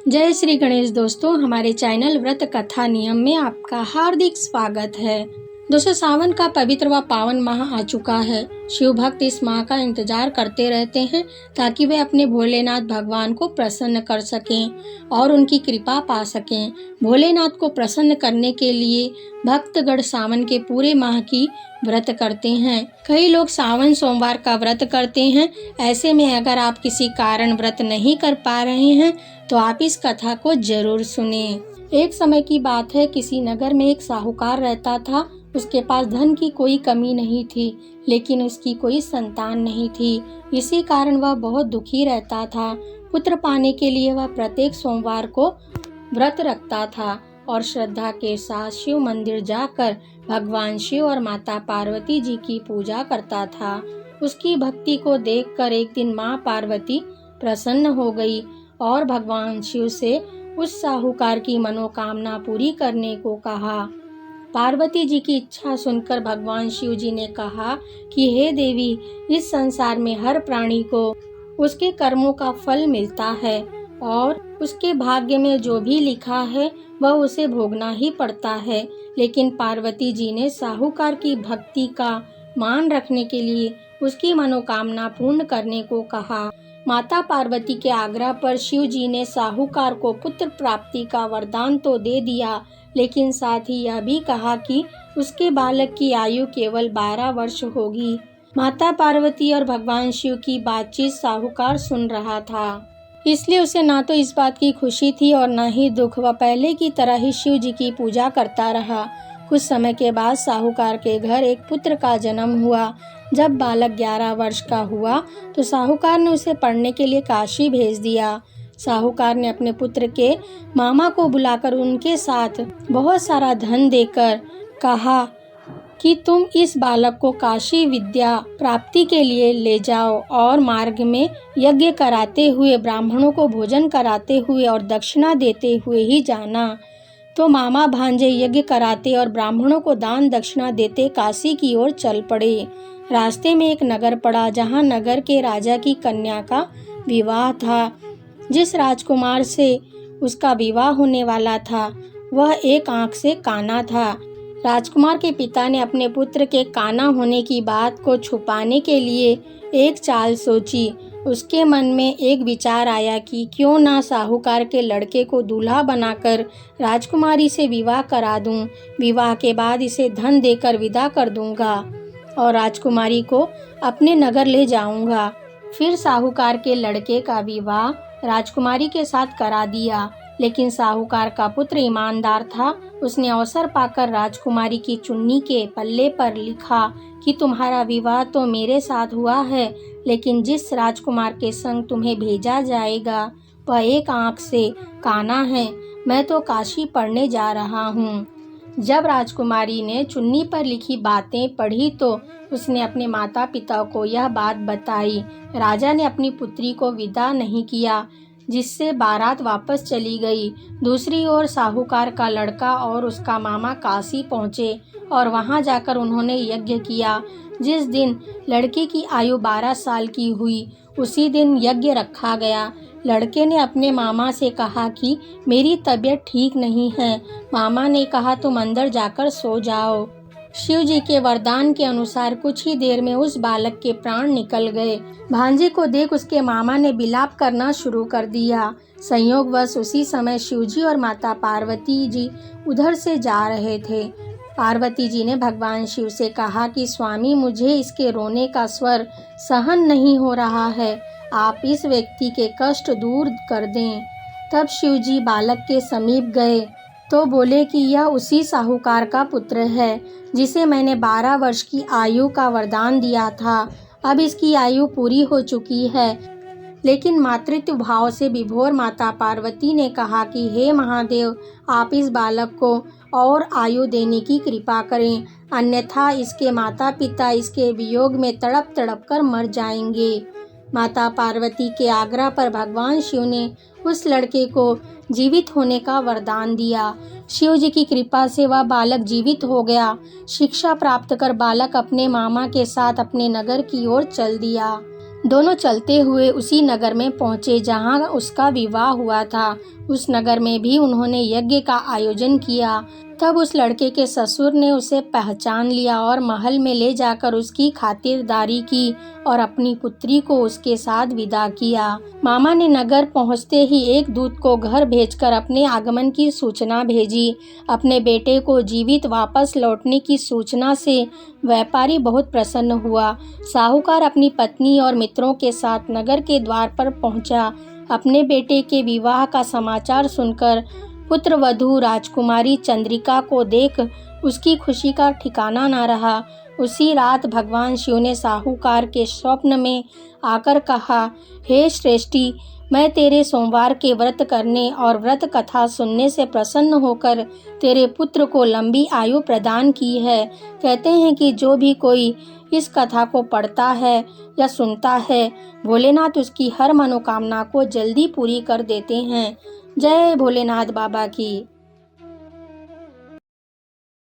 जय श्री गणेश दोस्तों, हमारे चैनल व्रत कथा नियम में आपका हार्दिक स्वागत है। दोस्तों, सावन का पवित्र व पावन माह आ चुका है। शिव भक्त इस माह का इंतजार करते रहते हैं ताकि वे अपने भोलेनाथ भगवान को प्रसन्न कर सकें और उनकी कृपा पा सकें। भोलेनाथ को प्रसन्न करने के लिए भक्तगण सावन के पूरे माह की व्रत करते हैं। कई लोग सावन सोमवार का व्रत करते हैं। ऐसे में अगर आप किसी कारण व्रत नहीं कर पा रहे हैं तो आप इस कथा को जरूर सुने। एक समय की बात है, किसी नगर में एक साहूकार रहता था। उसके पास धन की कोई कमी नहीं थी, लेकिन उसकी कोई संतान नहीं थी। इसी कारण वह बहुत दुखी रहता था। पुत्र पाने के लिए वह प्रत्येक सोमवार को व्रत रखता था और श्रद्धा के साथ शिव मंदिर जाकर भगवान शिव और माता पार्वती जी की पूजा करता था। उसकी भक्ति को देखकर एक दिन माँ पार्वती प्रसन्न हो गई और भगवान शिव से उस साहूकार की मनोकामना पूरी करने को कहा। पार्वती जी की इच्छा सुनकर भगवान शिव जी ने कहा कि हे देवी, इस संसार में हर प्राणी को उसके कर्मों का फल मिलता है और उसके भाग्य में जो भी लिखा है वह उसे भोगना ही पड़ता है। लेकिन पार्वती जी ने साहूकार की भक्ति का मान रखने के लिए उसकी मनोकामना पूर्ण करने को कहा। माता पार्वती के आग्रह पर शिव जी ने साहूकार को पुत्र प्राप्ति का वरदान तो दे दिया, लेकिन साथ ही यह भी कहा कि उसके बालक की आयु केवल 12 वर्ष होगी। माता पार्वती और भगवान शिव की बातचीत साहूकार सुन रहा था, इसलिए उसे ना तो इस बात की खुशी थी और न ही दुख। वह पहले की तरह ही शिव जी की पूजा करता रहा। कुछ समय के बाद साहूकार के घर एक पुत्र का जन्म हुआ। जब बालक 11 वर्ष का हुआ तो साहूकार ने उसे पढ़ने के लिए काशी भेज दिया। साहूकार ने अपने पुत्र के मामा को बुलाकर उनके साथ बहुत सारा धन देकर कहा कि तुम इस बालक को काशी विद्या प्राप्ति के लिए ले जाओ और मार्ग में यज्ञ कराते हुए, ब्राह्मणों को भोजन कराते हुए और दक्षिणा देते हुए ही जाना। तो मामा भांजे यज्ञ कराते और ब्राह्मणों को दान दक्षिणा देते काशी की ओर चल पड़े। रास्ते में एक नगर पड़ा, जहाँ नगर के राजा की कन्या का विवाह था। जिस राजकुमार से उसका विवाह होने वाला था वह एक आंख से काना था। राजकुमार के पिता ने अपने पुत्र के काना होने की बात को छुपाने के लिए एक चाल सोची। उसके मन में एक विचार आया कि क्यों ना साहूकार के लड़के को दूल्हा बनाकर राजकुमारी से विवाह करा दूं। विवाह के बाद इसे धन देकर विदा कर दूंगा और राजकुमारी को अपने नगर ले जाऊंगा। फिर साहूकार के लड़के का विवाह राजकुमारी के साथ करा दिया। लेकिन साहूकार का पुत्र ईमानदार था। उसने अवसर पाकर राजकुमारी की चुन्नी के पल्ले पर लिखा कि तुम्हारा विवाह तो मेरे साथ हुआ है, लेकिन जिस राजकुमार के संग तुम्हें भेजा जाएगा वह एक आंख से काना है। मैं तो काशी पढ़ने जा रहा हूँ। जब राजकुमारी ने चुन्नी पर लिखी बातें पढ़ी तो उसने अपने माता पिता को यह बात बताई। राजा ने अपनी पुत्री को विदा नहीं किया, जिससे बारात वापस चली गई। दूसरी ओर साहूकार का लड़का और उसका मामा काशी पहुँचे और वहां जाकर उन्होंने यज्ञ किया। जिस दिन लड़की की आयु 12 साल की हुई उसी दिन यज्ञ रखा गया। लड़के ने अपने मामा से कहा कि मेरी तबीयत ठीक नहीं है। मामा ने कहा तुम अंदर जाकर सो जाओ। शिव जी के वरदान के अनुसार कुछ ही देर में उस बालक के प्राण निकल गए। भांजे को देख उसके मामा ने विलाप करना शुरू कर दिया। संयोगवश उसी समय शिव जी और माता पार्वती जी उधर से जा रहे थे। पार्वती जी ने भगवान शिव से कहा कि स्वामी, मुझे इसके रोने का स्वर सहन नहीं हो रहा है। आप इस व्यक्ति के कष्ट दूर कर दें। तब शिव जी बालक के समीप गए तो बोले कि यह उसी साहूकार का पुत्र है जिसे मैंने 12 वर्ष की आयु का वरदान दिया था। अब इसकी आयु पूरी हो चुकी है। लेकिन मातृत्व भाव से विभोर माता पार्वती ने कहा कि हे महादेव, आप इस बालक को और आयु देने की कृपा करें, अन्यथा इसके माता पिता इसके वियोग में तड़प तड़प कर मर जाएंगे। माता पार्वती के आग्रह पर भगवान शिव ने उस लड़के को जीवित होने का वरदान दिया। शिव जी की कृपा से वह बालक जीवित हो गया। शिक्षा प्राप्त कर बालक अपने मामा के साथ अपने नगर की ओर चल दिया। दोनों चलते हुए उसी नगर में पहुँचे जहाँ उसका विवाह हुआ था। उस नगर में भी उन्होंने यज्ञ का आयोजन किया। तब उस लड़के के ससुर ने उसे पहचान लिया और महल में ले जाकर उसकी खातिरदारी की और अपनी पुत्री को उसके साथ विदा किया। मामा ने नगर पहुंचते ही एक दूत को घर भेजकर अपने आगमन की सूचना भेजी। अपने बेटे को जीवित वापस लौटने की सूचना से व्यापारी बहुत प्रसन्न हुआ। साहूकार अपनी पत्नी और मित्रों के साथ नगर के द्वार पर पहुंचा। अपने बेटे के विवाह का समाचार सुनकर पुत्र वधू राजकुमारी चंद्रिका को देख उसकी खुशी का ठिकाना न रहा। उसी रात भगवान शिव ने साहूकार के स्वप्न में आकर कहा, हे श्रेष्ठी, मैं तेरे सोमवार के व्रत करने और व्रत कथा सुनने से प्रसन्न होकर तेरे पुत्र को लंबी आयु प्रदान की है। कहते हैं कि जो भी कोई इस कथा को पढ़ता है या सुनता है, भोलेनाथ उसकी हर मनोकामना को जल्दी पूरी कर देते हैं। जय भोलेनाथ बाबा की।